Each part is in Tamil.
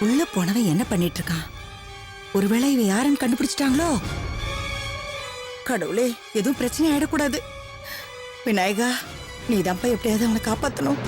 உள்ள போனவன் என்ன பண்ணிட்டு இருக்கான்? ஒருவேளை இவ யாருன்னு கண்டுபிடிச்சிட்டாங்களோ? கடவுளே, எதுவும் பிரச்சனை ஆயிடக்கூடாது. விநாயகா, நீதான்ப்பா எப்படியாவது அவனை காப்பாத்தணும்.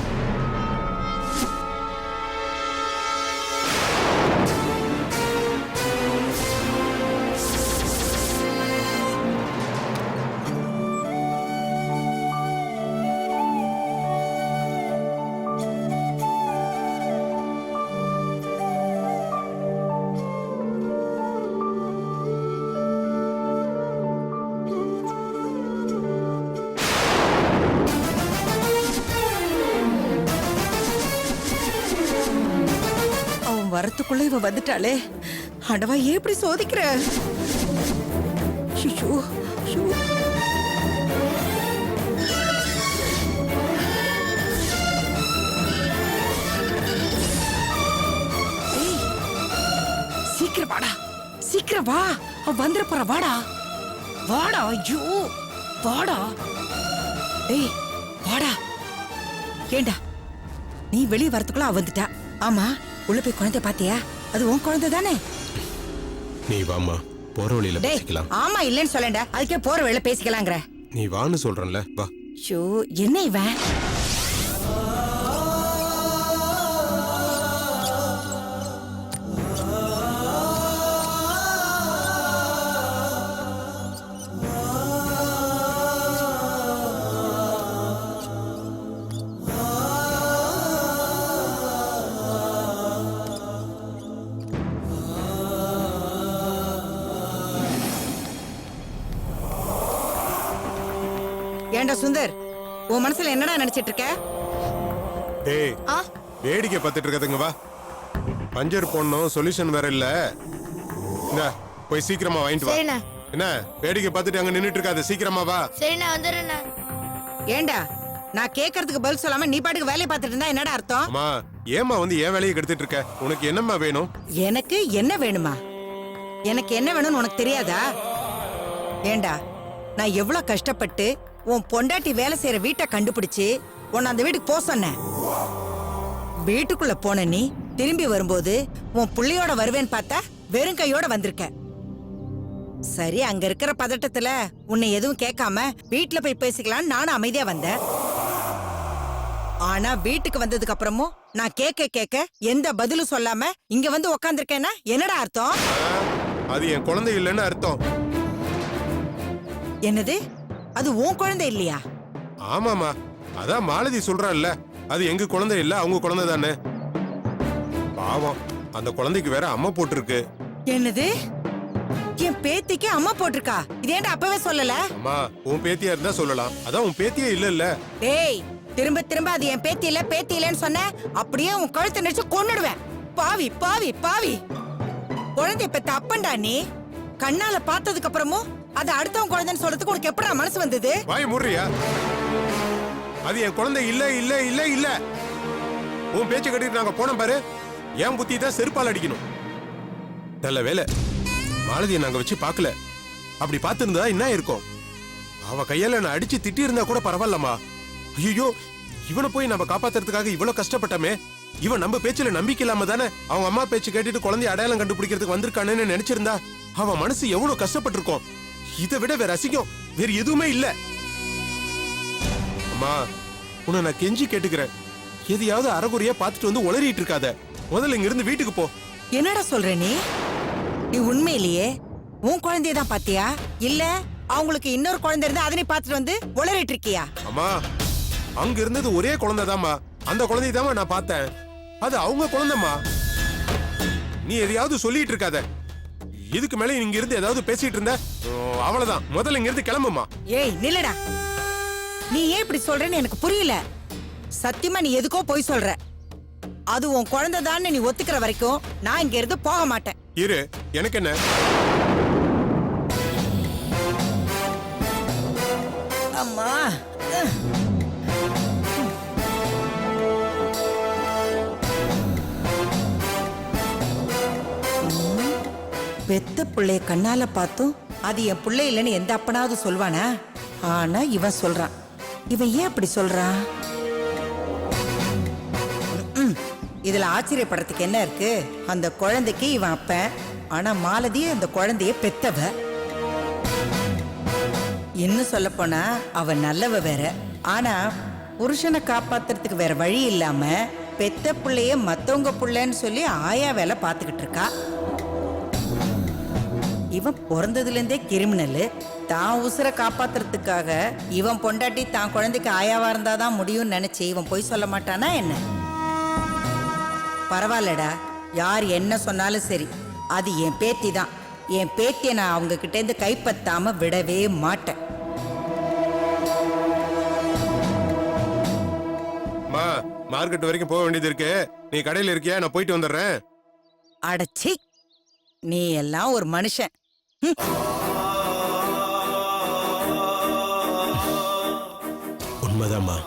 வரத்துக்குள்ள இவ வந்துட்டாளே. ஆண்டவா, ஏன் இப்படி சோதிக்கிற? ஐயோ, ஐயோ. சீக்கிரம் வாடா, சீக்கிரம் வா. அவ வந்துட போற. வாடா வாடா. ஐயோ வாடா. ஏய் வாடா. ஏண்டா, நீ வெளியே வரத்துக்குள்ள அவ வந்துட்டா. ஆமா, உள்ள போய் குழந்தை பாத்தியா? அது உன் குழந்தை தானே? நீ வாமா, போற வழியில பேசிக்கலாம். ஆமா இல்லன்னு சொல்லண்டா, அதுக்கே போற வழியில பேசிக்கலாங்கற. நீ வான்னு சொல்றேன்ல, வா. ஷோ, என்ன இவன்? ஏண்டா சுந்தர், உன் மனசுல என்னடா நினைச்சிட்டு இருக்க? டேய், வேடிக்கை பார்த்துட்டு இருக்கதுங்க. வா, பஞ்சர் போடணும், சொல்யூஷன் வேற இல்ல. என்ன, போய் சீக்கிரமா வாங்கிட்டு வா. என்ன வேடிக்கை பார்த்துட்டு அங்க நின்னுட்டு இருக்காத, சீக்கிரமா வா. சரி, நான் வந்துடுறேண்ணா. ஏண்டா, நான் கேக்குறதுக்கு பதில் சொல்லாம நீ பாட்டுக்கு வேலையை பார்த்துட்டு இருந்தா என்னடா அர்த்தம்? அம்மா, ஏமா வந்து ஏன் வேலையை கெடுத்துட்டு இருக்க? உனக்கு என்னம்மா வேணும்? எனக்கு என்ன வேணுமா? எனக்கு என்ன வேணும்னு உனக்கு தெரியாதா? ஏண்டா, நான் எவ்வளவு கஷ்டப்பட்டு உன் பொண்டாட்டி வேலை செய்யற வீட்டை கண்டுபிடிச்சு உன்னை அந்த வீட்டுக்கு போ சொன்னேன். வீட்டுக்குள்ள போன நீ திரும்பி வரும்போது உன் புள்ளையோட வருவேன்னு பார்த்தா வெறும் கையோட வந்திருக்க. சரி, அங்க இருக்கிற பதட்டத்துல உன்னை எதுவும் கேட்காம வீட்டுல போய் பேசிக்கலான்னு நானும் அமைதியா வந்தேன். ஆனா வீட்டுக்கு வந்ததுக்கு அப்புறமும் நான் கேட்க கேட்க எந்த பதிலும் சொல்லாம இங்க வந்து உக்காந்துருக்கேன்னா என்னடா அர்த்தம்? அது என் குழந்தை இல்லைன்னு அர்த்தம். என்னது? அது உன் குழந்தை இல்லையா? ஆமாமா, அதான் மாலதி சொல்றாள்ல, அது எங்க குழந்தை இல்ல, அவங்க குழந்தை தானே. பாவம், அந்த குழந்தைக்கு வேற அம்மா போட்டிருக்கு. என்னது? என் பேத்திக்கு அம்மா போட்டிருக்கா? இதேண்டா அப்பவே சொல்லல? அம்மா, உன் பேத்தியா இருந்தா சொல்லலாம், அதான் உன் பேத்தியே இல்ல இல்ல. டேய், திரும்ப திரும்ப அது என் பேத்தி இல்ல பேத்தி இல்லன்னு சொன்ன அப்படியே உன் கழுத்தை நடிச்சு கொன்னுடுவேன். பாவி பாவி பாவி. குழந்தை பெத்த அப்பண்டா நீ. கண்ணால பார்த்ததுக்கு அப்புறமும் அது அடுத்தவன் குழந்தைன்னு சொல்றதுக்கு உனக்கு எப்படா மனசு வந்தது? வாய் மூடுறியா? அது என் குழந்தை இல்ல இல்ல இல்ல இல்ல. உன் பேச்ச கட்டிட்டு நாங்க போனோம் பாரு, என் புத்தி தான் செருப்பால் அடிக்கணும். நல்ல வேலை மாலதியை நாங்க வச்சு பார்க்கல. அப்படி பார்த்திருந்தா என்ன இருக்கும்? அவ கையால நான் அடிச்சு திட்டி இருந்தா கூட பரவாயில்லம்மா. ஐயோ, இவனை போய் நம்ம காப்பாத்துறதுக்காக இவ்வளவு கஷ்டப்பட்டமே. இவன் நம்ம பேச்சுல நம்பிக்கை இல்லாம தானே அவங்க அம்மா பேச்சு கேட்டுட்டு குழந்தைய அடையாளம் கண்டுபிடிக்கிறதுக்கு வந்திருக்கானு நினைச்சிருந்தா அவன் மனசு எவ்வளவு கஷ்டப்பட்டிருக்கும். இதை விட வேற அசிங்கம் வேற எதுவுமே இல்ல. அம்மா, உன்னை நான் கெஞ்சி கேட்டுக்கிறேன், எதையாவது அறகுறையா பார்த்துட்டு வந்து உளறிட்டு இருக்காத. முதல்ல இங்க இருந்து வீட்டுக்கு போ. என்னடா சொல்ற நீ? நீ உண்மையிலேயே உன் குழந்தைய தான் பாத்தியா, இல்ல அவங்களுக்கு இன்னொரு குழந்தை இருந்தா அதனை பார்த்துட்டு வந்து உளறிட்டு இருக்கியா? அம்மா, அங்க இருந்தது ஒரே குழந்தைதாம்மா. அந்த குழந்தைதாம்மா நான் பார்த்தேன். அது அவங்க குழந்தைம்மா. நீ எதையாவது சொல்லிட்டு இருக்காத. இதுக்கு மேல இங்க இருந்து ஏதாவது பேசிட்டு இருந்த அவ்வளவுதான். முதல்ல இங்க இருந்து கிளம்புமா. ஏய் நில்லடா. நீ ஏன் இப்படி சொல்றேன்னு எனக்கு புரியல. சத்தியமா நீ எதுக்கோ போய் சொல்ற. அது உன் குழந்தைதான் நீ ஒத்துக்கிற வரைக்கும் நான் இங்க இருந்து போக மாட்டேன். இரு, எனக்கு என்ன? அம்மா, பெத்த பிள்ளைய கண்ணால பார்த்தும் அது என் பிள்ளை இல்லைன்னு எந்த அப்பனாவது சொல்வானா? ஆனா இவன் சொல்றான். இவன் ஏன் அப்படி சொல்றான்? இதுல ஆச்சரியப்படுறதுக்கு என்ன இருக்கு? அந்த குழந்தைக்கு இவன் அப்பன், ஆனா மாலதி அந்த குழந்தைய பெத்தவ. இன்னும் சொல்ல போனா அவ நல்லவ வேற. ஆனா புருஷனை காப்பாத்துறதுக்கு வேற வழி இல்லாம பெத்த பிள்ளைய மத்தவங்க பிள்ளைன்னு சொல்லி ஆயா வேலை பார்த்துக்கிட்டு இருக்கா. இவன் பிறந்ததுல இருந்தே கிரிமினலு. தான் உசுரை காப்பாத்துறதுக்காக இவன் பொண்டாட்டி தான் குழந்தைக்கு ஆயாவா இருந்தாதான் முடியும்னு நினைச்சு இவன் பொய் சொல்ல மாட்டானா என்ன? பரவாயில்லடா, யார் என்ன சொன்னாலும் சரி, அது என் பேத்தி தான். என் பேத்தியை நான் அவங்க கிட்ட இருந்து கைப்பற்றாம விடவே மாட்டேன். மார்க்கெட் வரைக்கும் போக வேண்டியது இருக்கு. நீ கடையில இருக்கியா? நான் போயிட்டு வந்துடுறேன். அடச்சி, நீ எல்லாம் ஒரு மனுஷன். உண்மைதாம்மா.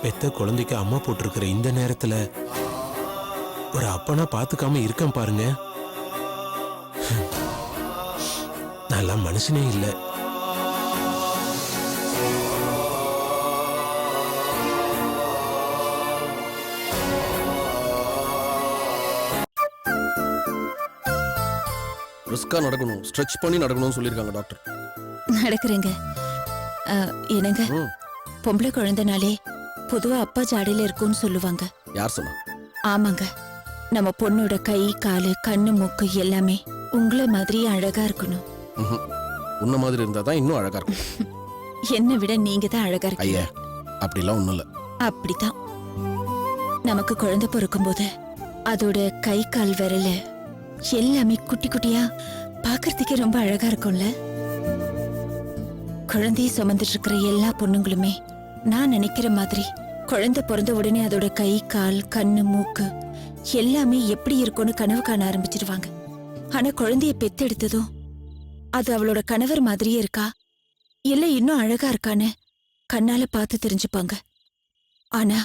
பெத்த குழந்தைக்கு அம்மா போட்டிருக்கிற இந்த நேரத்துல ஒரு அப்பனா பாத்துக்காம இருக்கேன் பாருங்க. நல்லா மனுஷனே இல்லை. ரிஸ்கா நடக்கணும், ஸ்ட்ரெச் பண்ணி நடக்கணும்னு சொல்லியிருக்காங்க டாக்டர். நடக்கிறேங்க. என்னங்க, பொம்பளை குழந்தைனாலே பொதுவா அப்பா ஜாடையில இருக்கும்னு சொல்லுவாங்க. யார் சொன்னா? ஆமாங்க, நம்ம பொண்ணோட கை காலு கண்ணு மூக்கு எல்லாமே உங்களை மாதிரி அழகா இருக்கணும். உன்ன மாதிரி இருந்தா தான் இன்னும் அழகா இருக்கும். என்னை விட நீங்க தான் அழகா இருக்கீங்க. ஐயா, அப்படிலாம் ஒண்ணும் இல்ல. அப்படித்தான் நமக்கு குழந்தை பிறக்கும் போது அதோட கை கால் விரல எல்லாமே குட்டி குட்டியா பாக்குறதுக்கே ரொம்ப அழகா இருக்கும்ல. குழந்தைய சுமந்துட்டு இருக்கிற எல்லா பொண்ணுங்களுமே நான் நினைக்கிற மாதிரி குழந்தை பிறந்த உடனே அதோட கை கால் கண்ணு மூக்கு எல்லாமே எப்படி இருக்கும்னு கனவு காண ஆரம்பிச்சிருவாங்க. ஆனா குழந்தைய பெத்தெடுத்ததும் அது அவளோட கணவர் மாதிரியே இருக்கா இல்ல இன்னும் அழகா இருக்கான்னு கண்ணால பார்த்து தெரிஞ்சுப்பாங்க. ஆனா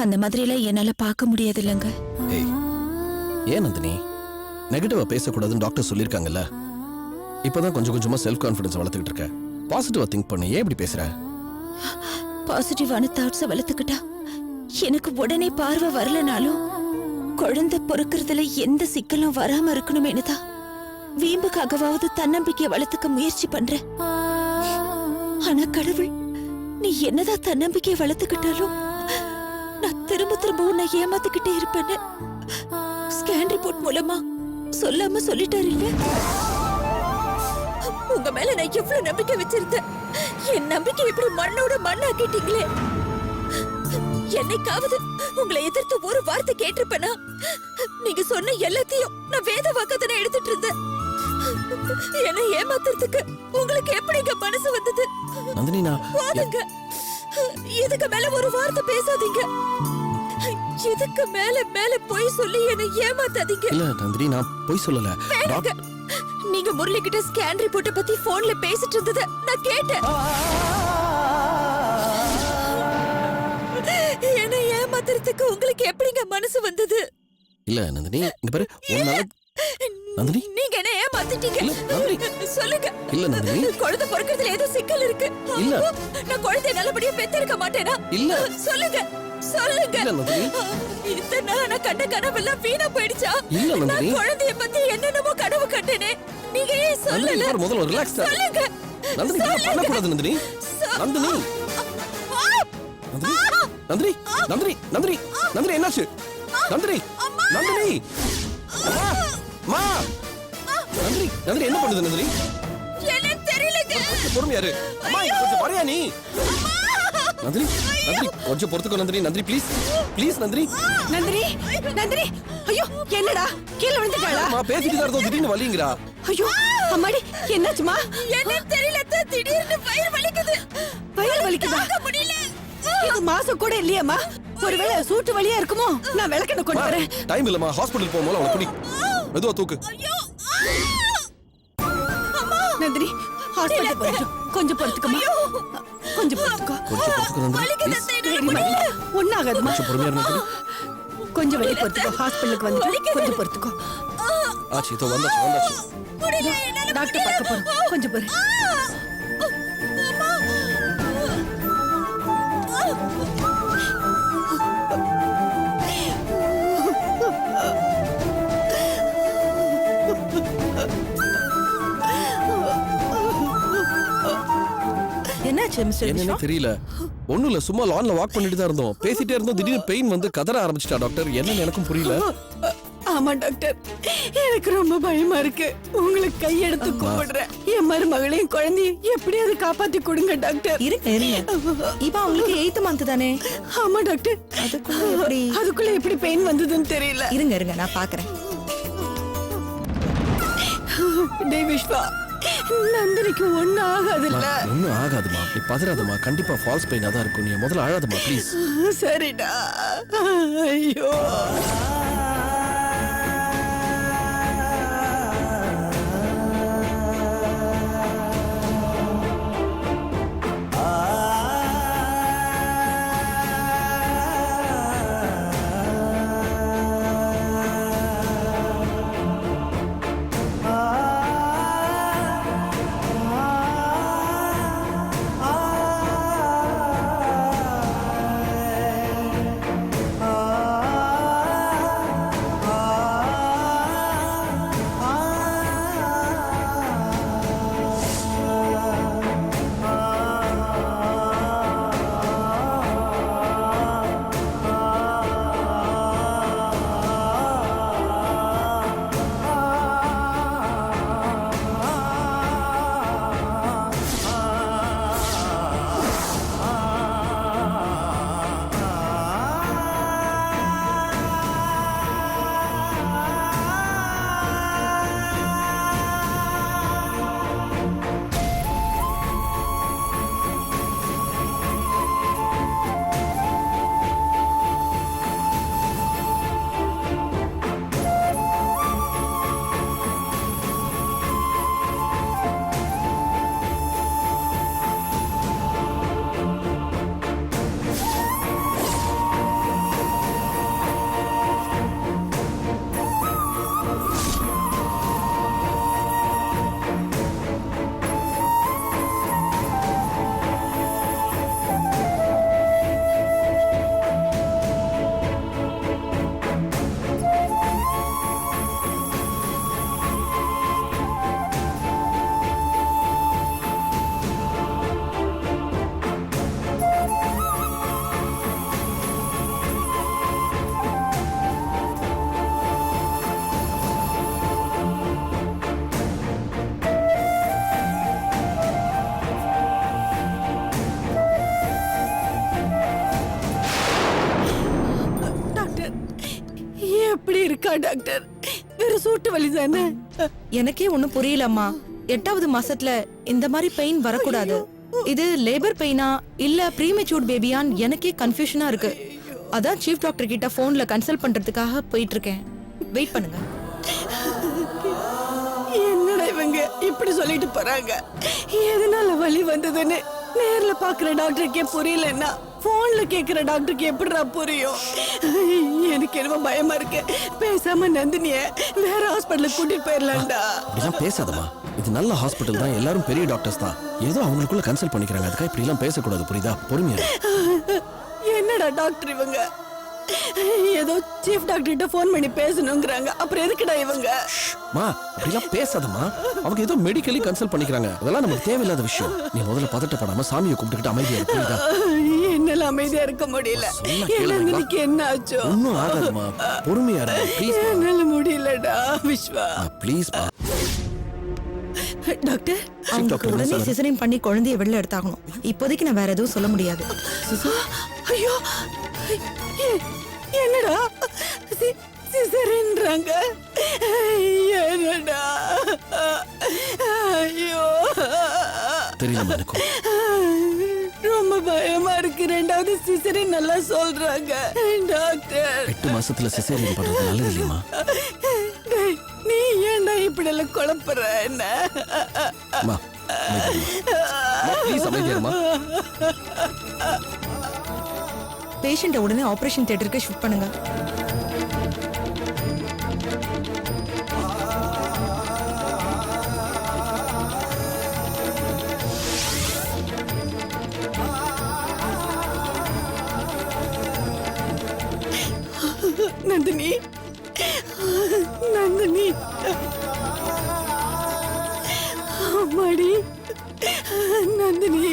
அந்த மாதிரியெல்லாம் என்னால பார்க்க முடியாது இல்லைங்க. ஏன் நந்தினி, நெகட்டிவா பேசக்கூடாதுன்னு டாக்டர் சொல்லியிருக்காங்கல்ல. இப்பதான் கொஞ்சம் கொஞ்சமா செல்ஃப் கான்ஃபிடன்ஸ் வளர்த்துக்கிட்டு இருக்க. பாசிட்டிவா திங்க் பண்ணு. ஏன் இப்படி பேசுற? பாசிட்டிவான தாட்ஸை வளர்த்துக்கிட்டா எனக்கு உடனே பார்வை வரலனாலும் குழந்தை பொறுக்கிறதுல எந்த சிக்கலும் வராம இருக்கணுமேனு தான் வீம்புக்காகவாவது தன்னம்பிக்கையை வளர்த்துக்க முயற்சி பண்றேன். ஆனா கடவுள், நீ என்னதான் தன்னம்பிக்கையை வளர்த்துக்கிட்டாலும் நான் திரும்ப திரும்ப உன்னை ஏமாத்துக்கிட்டே இருப்பேன்னு ஸ்கேன் ரிப்போர்ட் மூலமா சொல்லாம சொல்லிட்டாரு இல்ல. உங்க மேல நான் எவ்வளவு நம்பிக்கை வச்சிருந்தேன். என் நம்பிக்கை இப்படி மண்ணோட மண்ணாக்கிட்டீங்களே. என்னைக்காவது உங்களை எதிர்த்து ஒரு வார்த்தை கேட்டிருப்பேனா? நீங்க சொன்ன எல்லாத்தையும் நான் வேத வாக்கத்தானே எடுத்துட்டு இருந்தேன். என்னை ஏமாத்துறதுக்கு உங்களுக்கு எப்படிங்க மனசு வந்தது? நந்தினி, நான் போதுங்க, இதுக்கு மேல ஒரு வார்த்தை பேசாதீங்க. இதுக்கு மேல மேல போய் சொல்லி என்னை ஏமாத்தாதீங்க. இல்ல நந்தினி, நான் போய் சொல்லல. நீங்க முரளி கிட்ட ஸ்கேன் ரிப்போர்ட்ட பத்தி போன்ல பேசிட்டு இருந்தத நான் கேட்டேன். என்ன ஏமாத்துறதுக்கு உங்களுக்கு எப்படிங்க மனசு வந்தது? இல்ல நந்தினி, இங்க பாரு. நந்தினி, நீங்க என்ன ஏமாத்திட்டீங்க? இல்ல நந்தினி, சொல்லுங்க. இல்ல நந்தினி, குழந்தை பிறக்கிறதுல ஏதோ சிக்கல் இருக்கு. இல்ல, நான் குழந்தைய நல்லபடியா பெத்தெடுக்க மாட்டேனா? இல்ல, சொல்லுங்க சொல்லுங்க. இல்ல நந்தினி, இத்தனை நாள் நான் கண்ட கனவெல்லாம் வீணா போயிடுச்சா? இல்ல நந்தினி, நான் குழந்தைய பத்தி என்னென்னமோ கனவு கண்டேனே. நீங்க ஏன் சொல்லல? முதல்ல ரிலாக்ஸ் சொல்லுங்க. நந்தினி, பண்ண கூடாது நந்தினி. நந்தினி, நந்தினி, நந்தினி, நந்தினி, நந்தினி, என்னாச்சு? நந்தினி, நந்தினி, மா, நந்தினி, நந்தினி, என்ன பண்ணுது நந்தினி? எனக்கு தெரியலங்க. பொறுமையா இரு. அம்மா, கொஞ்சம் வரையா நீ? நந்தினி, நந்தினி, கொஞ்சம் பொறுத்துக்கோ நந்தினி. Nandini, please please Nandini. நந்தினி, நந்தினி, ஐயோ என்னடா கீழ விழுந்துட்டாளா? அம்மா, பேசிட்டு தான் இருந்தோம், திடீர்னு வலிங்கறா. ஐயோ அம்மாடி, என்னாச்சுமா? எனக்கு தெரியல, திடீர்னு வயிறு வலிக்குது. வயிறு வலிக்குதா? தாங்க முடியல. இது மாசம் கூட இல்லையேம்மா. ஒருவேளை சூட்டு வலியா இருக்குமோ? நான் விளக்கெண்ணெய் கொண்டு வரேன். டைம் இல்லம்மா, ஹாஸ்பிடல் போவோம். அவளை புடி, மெதுவா தூக்கு. நந்தினி, ஹாஸ்பிடல் போறோம். கொஞ்சம் பொறுத்துக்கமா, கொஞ்சம் பொறுத்துக்கோ. கொஞ்சம் பொறுத்துக்கோ நந்தினி, ப்ளீஸ். ஒன்னாகாதுமா, கொஞ்சம் பொறுமையா இரு நந்தினி. கொஞ்சம் வெளியே பொறுத்துக்கோ. ஹாஸ்பிடலுக்கு வந்துட்டு கொஞ்சம் பொறுத்துக்கோ. ஆச்சு, இதோ வந்தாச்சு வந்தாச்சு. டாக்டர் பார்க்க போறோம். கொஞ்சம் பொறு. என்னாச்சு மிஸ்டர் என்னன்னு விஸ்வா தெரியல. ஒண்ணும் இல்ல, சும்மா லான்ல வாக் பண்ணிட்டு தான் இருந்தோம். பேசிட்டே இருந்தோம், திடீர்னு பெயின் வந்து கதற ஆரம்பிச்சிட்டா டாக்டர். என்னன்னு எனக்கும் புரியல. ஆமா டாக்டர், எனக்கு ரொம்ப பயமா இருக்கு. உங்களுக்கு கையெடுத்து கூப்பிடுறேன். என் மருமகளையும் குழந்தையும் எப்படியாவது காப்பாத்தி கொடுங்க டாக்டர். இருங்க இப்ப அவங்களுக்கு 8th மந்த் தானே. ஆமா டாக்டர், அதுக்குள்ள எப்படி பெயின் வந்ததுன்னு தெரியல. இருங்க நான் பாக்குறேன். டேய் விஸ்வா, நந்தினிக்கு ஒண்ணும் ஆகாதுல்ல? ஒன்னும் ஆகாதுமா, நீ பதறாதமா. கண்டிப்பா ஃபால்ஸ் பெயினா தான் இருக்கும். நீ முதல்ல அழாதமா ப்ளீஸ். சரிடா. ஐயோ, எப்படி இருக்கா டாக்டர்? வேற சூட்டு வலி தானே? எனக்கே ஒண்ணும் புரியலம்மா. 8வது மாசத்துல இந்த மாதிரி பெயின் வரக்கூடாது. இது லேபர் பெயினா இல்ல ப்ரீமெச்சூர்ட் பேபியான்னு எனக்கே கன்ஃபியூஷனா இருக்கு. அதான் சீஃப் டாக்டர் கிட்ட போன்ல கன்சல்ட் பண்றதுக்காக போயிட்டு இருக்கேன். வெயிட் பண்ணுங்க. என்னடா இவங்க இப்படி சொல்லிட்டு போறாங்க? எதனால வலி வந்ததுன்னு நேர்ல பாக்குற டாக்டருக்கே புரியலன்னா போன்ல கேக்குற டாக்டருக்கு எப்படிடா புரியும்? எனக்கு என்னமோ பயமா இருக்கு. பேசாம நந்தினிய வேற ஹாஸ்பிடலுக்கு கூட்டிட்டு போயிடலாம்டா. அப்படிலாம் பேசாதமா. இது நல்ல ஹாஸ்பிடல் தான், எல்லாரும் பெரிய டாக்டர்ஸ் தான். ஏதோ அவங்களுக்குள்ள கன்சல்ட் பண்ணிக்கிறாங்க. அதுக்காக இப்படி எல்லாம் பேசக்கூடாது, புரியுதா? பொறுமையா. என்னடா டாக்டர் இவங்க? ஏதோ சீஃப் டாக்டர் கிட்ட போன் பண்ணி பேசணும்ங்கறாங்க. அப்புறம் எதுக்குடா இவங்க? மா, அப்படிலாம் பேசாதமா. அவங்க ஏதோ மெடிக்கலி கன்சல்ட் பண்ணிக்கிறாங்க. அதெல்லாம் நமக்கு தேவையில்லாத விஷயம். நீ முதல்ல பதட்டப்படாம சாமியை கும்பிட்டுக்கிட்டு அமைதியா இரு, புரியுதா? என்னால அமைதியா இருக்க முடியல. நந்தினிக்கு என்ன ஆச்சோ? ஒன்னும் ஆகாதுமா, பொறுமையா இரு ப்ளீஸ். என்னால முடியலடா விஸ்வா. ப்ளீஸ் மா. டாக்டர், அவங்களுக்கு உடனே சிசரின் பண்ணி குழந்தைய வெளில எடுத்தாகணும். இப்போதைக்கு நான் வேற எதுவும் சொல்ல முடியாது. ஐயோ, என்னடா சிசரின்றாங்க? என்னடா? ஐயோ, தெரியல எனக்கு. ரொம்ப பயமா இருக்கு. 2வது சிசரின் நல்லா சொல்றாங்க டாக்டர். 8 மாசத்துல சிசேரியன் பண்றது நல்லது இல்லையா? டேய், நீ ஏன்டா இப்படி எல்லாம் குழப்புற என்ன? மா, ப்ளீஸ் அமைதியாமா. பேஷண்ட்டை உடனே ஆபரேஷன் தியேட்டருக்கு ஷிஃப்ட் பண்ணுங்க. நந்தினி, நந்தினி, அம்மாடி, நந்தினி,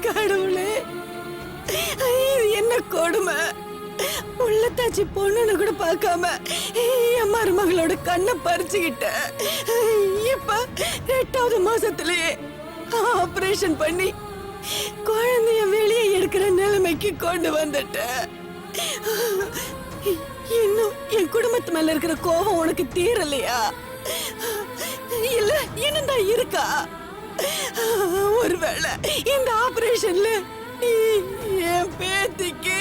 கடவுளே, இது என்ன கொடுமை! உள்ளத்தாச்சி பொண்ணுன்னு கூட பார்க்காம என் மருமகளோட கண்ணை பறிச்சுக்கிட்ட. இப்ப 8வது மாசத்திலேயே ஆபரேஷன் பண்ணி குழந்தைய வெளியே எடுக்கிற நிலைமைக்கு கொண்டு வந்துட்ட. இன்னும் என் குடும்பத்து மேல இருக்கிற கோபம் உனக்கு தீரலையா? இல்ல என்னதான் இருக்கா? ஒருவேளை இந்த ஆபரேஷன்ல என் பேத்திக்கு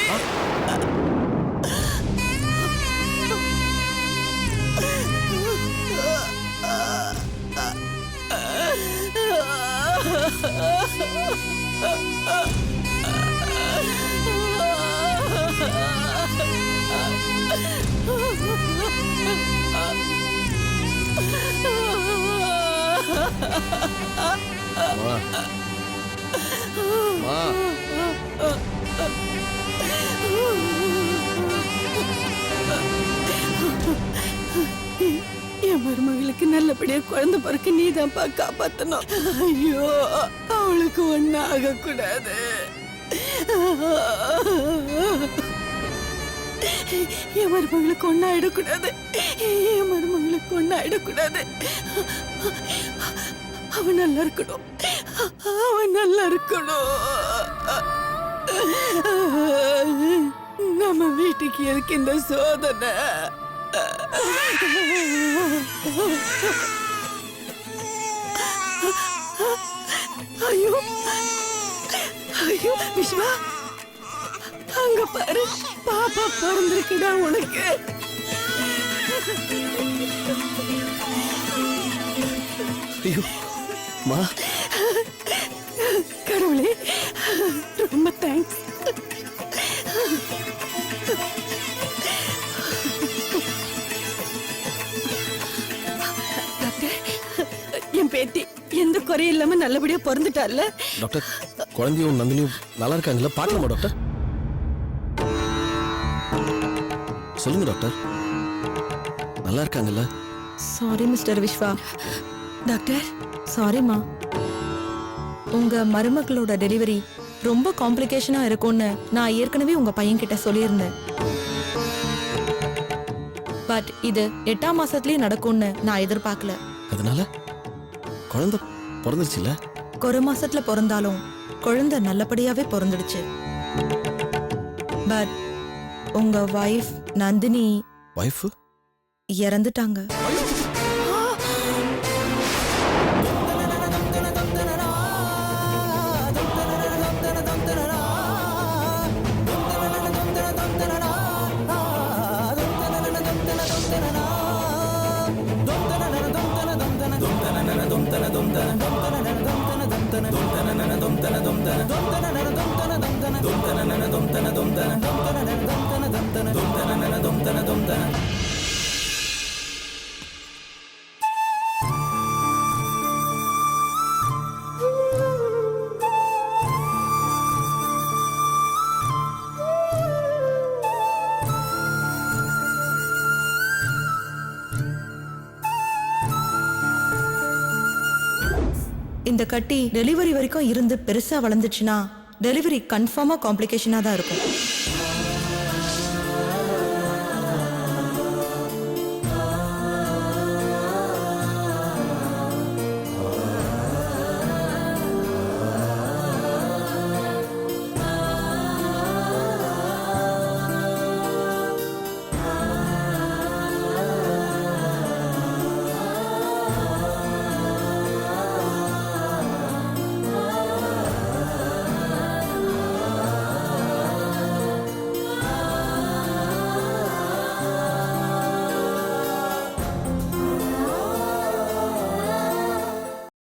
அம்மா. அம்மா. என் மருமகளுக்கு நல்லபடியா குழந்தை பிறக்க நீதான்ப்பா காப்பாத்தணும். ஐயோ, அவளுக்கு ஒண்ணு ஆகக்கூடாது. என் மருமகளுக்கு ஒண்ணு ஆயிடக்கூடாது. என் மருமகளுக்கு ஒண்ணு ஆயிடக்கூடாது. அவன் நல்லா இருக்கணும். அவன் நல்லா இருக்கணும். நம்ம வீட்டுக்கு எதுக்கு இந்த சோதனை? ஐயோ ஐயோ விஸ்வா, அங்க பாரு, பாப்பா பிறந்திருக்குடா உனக்கு. ஐயோ மா. கடவுளே, ரொம்ப தேங்க்ஸ். என் பேத்தி எந்த குறையும் இல்லாம நல்லபடியா பிறந்துட்டால. டாக்டர், குழந்தையும் நந்தினியும் நல்லா இருக்காங்களா? பார்க்கலாமா டாக்டர்? சொல்லுங்க டாக்டர், நல்லா இருக்காங்கல்ல? Sorry mister Vishwa. டாக்டர், சாரிம்மா. உங்க மருமகளோட டெலிவரி ரொம்ப காம்ப்ளிகேஷனா இருக்கும்னு நான் ஏற்கனவே உங்க பையன்கிட்ட சொல்லியிருந்தேன். பட் இது 8ஆம் மாசத்துலயே நடக்கும்னு நான் எதிர்பார்க்கல. அதனால குழந்தை பிறந்துருச்சுல்ல? 1 மாசத்துல பிறந்தாலும் குழந்தை நல்லபடியாவே பிறந்துடுச்சு. பட் உங்க வைஃப் நந்தினி வைஃப் இறந்துட்டாங்க. இந்த கட்டி டெலிவரி வரைக்கும் இருந்து பெருசா வளர்ந்துச்சுன்னா டெலிவரி கன்ஃபார்மா காம்ப்ளிகேஷனா தான் இருக்கும்.